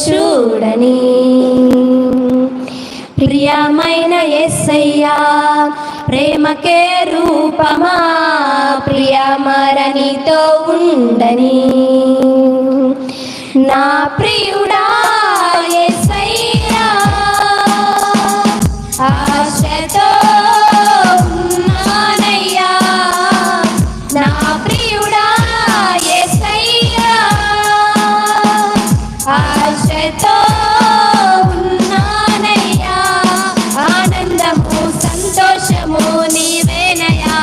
చూడని. ప్రియమైన యేసయ్యా ప్రేమకే రూపమా, ప్రియమరనితో ఉండని. నా ప్రియుడా యేసయ్యా ఆశతో ఉన్నానయ్యా, నా ప్రియుడా యేసయ్యా ఆశతో ఉన్నానయ్యా. ఆనందము సంతోషము నీవేనయ్యా,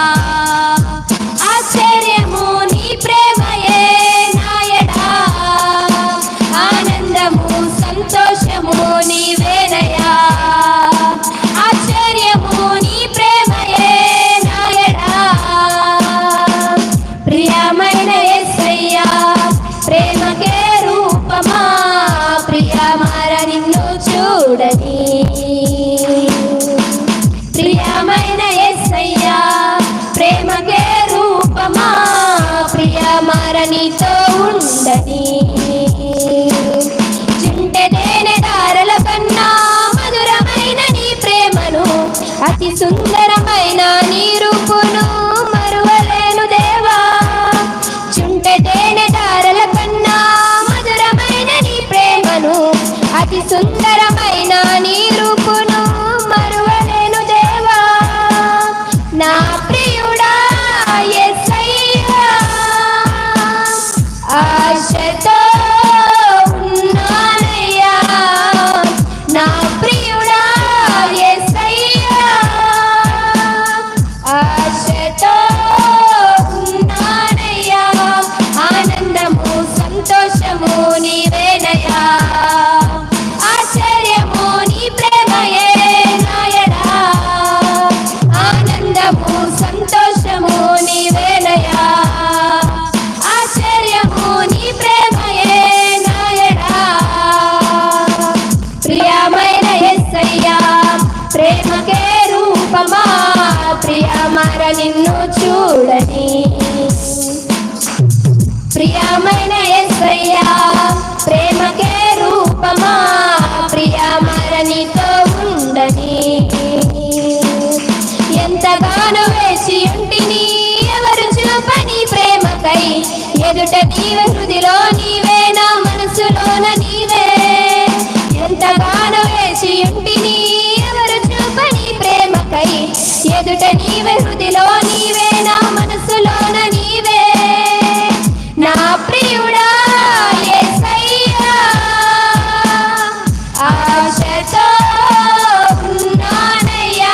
ఆశ్చర్యము నీ ప్రేమయే నాయడా. ఆనందము సంతోషము నీవేనయ్యా, ఆశ్చర్యము నీ ప్రేమయే నాయడా. ప్రియమైన యేసయ్యా ప్రేమకే రూపమా, ప్రియమర నిన్ను చూడని. ప్రియమైన యేసయ్యా ప్రేమకే రూపమా, ప్రియమర నీతో ఉండని. చుంటె తేనె దారల కన్నా మధురమైన నీ ప్రేమను, అతి సుందరమైన నీ రూపును మరువలేను దేవా. చుంటె తేనె దారల కన్నా మధురమైన నీ ప్రేమను, అతి సుందరమైన నీ రూపును మరువలేను దేవా. నా ప్రియుడా యేసయ్యా ఆశతో ఉన్నానయ్యా, నా ప్రియుడా యేసయ్యా ఆశతో ఉన్నానయ్యా. ఆనందము సంతోషము నీవేనయ్యా, ఆశ్చర్యము నీ ప్రేమయే నాయడా. ఆనందము సంతోషము నీవేనయ్యా, ఆశ్చర్యము నీ ప్రేమయే నాయడా. ప్రియమైన యేసయ్యా ప్రేమకే రూపమా, ప్రియమర నిన్ను చూడని. ప్రియమైన యేసయ్యా ప్రేమకే రూపమా, ప్రియమర నీతో ఉండని. ఎంతగానో వేచి ఉంటిని ఎవరు చూపని ప్రేమకై, ఎదుట నీవే హృదిలో నీవే నా మనసులోన నీవే. ఎంతగానో వేచి ఉంటిని ఎవరు చూపని ప్రేమకై, ఎదుట నీవే హృదిలో నీవే నా మనసులోన నీవే. నా ప్రియుడా యేసయ్యా ఆశతో ఉన్నానయ్యా,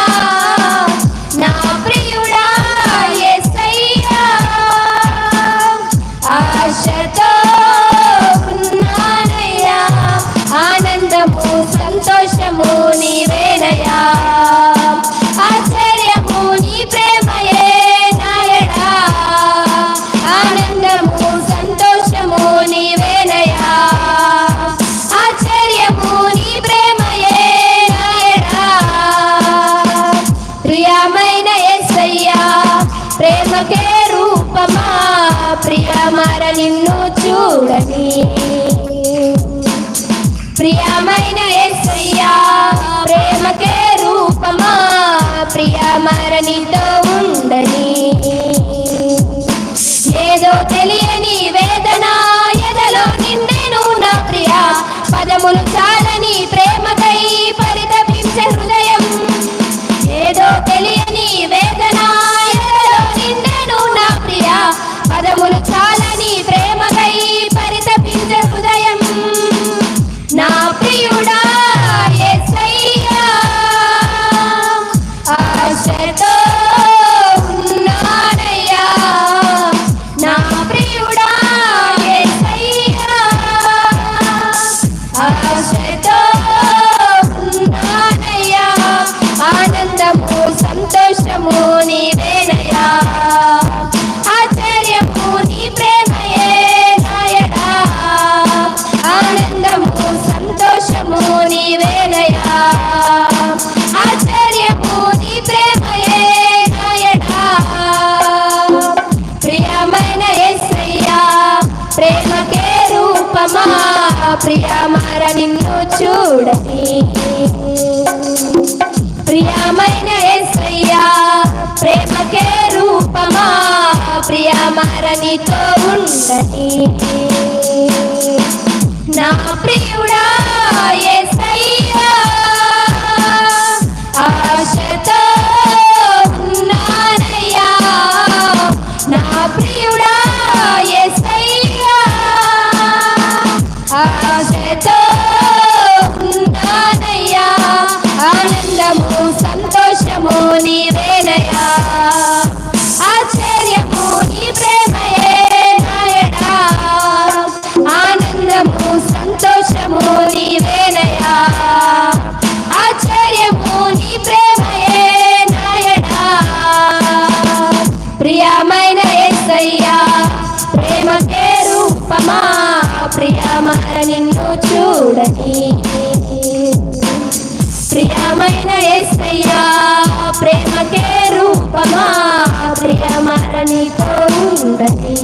నా ప్రియుడా యేసయ్యా ఆశతో ఉన్నానయ్యా. ఆనందము సంతోషము నీవేనయ్యా, ఆశ్చర్యము నీ ప్రేమయే నాయడా. ఆనందము సంతోషము నీవేనయ్యా, ఆశ్చర్యము నీ ప్రేమయే నాయడా. ప్రియమైన యేసయ్యా ప్రేమకే రూపమా, ప్రియమర నిన్ను చూడని. ప్రియమైన యేసయ్యా ప్రేమకే రూపమా, ప్రియమర నీతో ఉండని. ఏదో తెలియని వేదన ఎదలో నిండెను నా ప్రియా, పదములు చాలని ప్రేమకై పరితపించే హృదయం. ఏదో తెలియని వేదన ఎదలో నిండెను నా ప్రియా, పదములు చాలని ప్రేమకై పరితపించే హృదయం. నా ప్రియుడా యేసయ్యా ఆశతో ఉన్నానయ్యా, నా ప్రియుడా యేసయ్యా ఆశతో ఉన్నానయ్యా. ఆనందము సంతోషము నీవేనయ్యా, ఆశ్చర్యము నీ ప్రేమయే నాయడా. ఆనందము సంతోషము నీవేనయ్యా, ఆశ్చర్యము నీ ప్రేమయే నాయడా. ప్రియమైన యేసయ్యా ప్రేమకే రూపమా, ప్రియమార నిన్ను చూడని. ప్రియమైన యేసయ్యా ప్రేమకే రూపమా, ప్రియమార నీతో ఉండని. నా ప్రియుడా యేసయ్యా ఆశతో ఉన్నానయ్యా, నా ప్రియుడా యేసయ్యా ఆశతో ఉన్నానయ్యా. ఆనందము సంతోషము నీవేనయ్యా, ఆశ్చర్యము నీ ప్రేమయే నాయనా. ఆనందము సంతోషము నీవేనయ్యా, ఆశ్చర్యము నీ ప్రేమయే నాయనా. ప్రియమైన యేసయ్యా ప్రేమకే రూపమా, ప్రియమార నిన్ను చూడని. ప్రియమైన యేసయ్యా ప్రేమకే రూపమా, ప్రియమార నీతో ఉండని.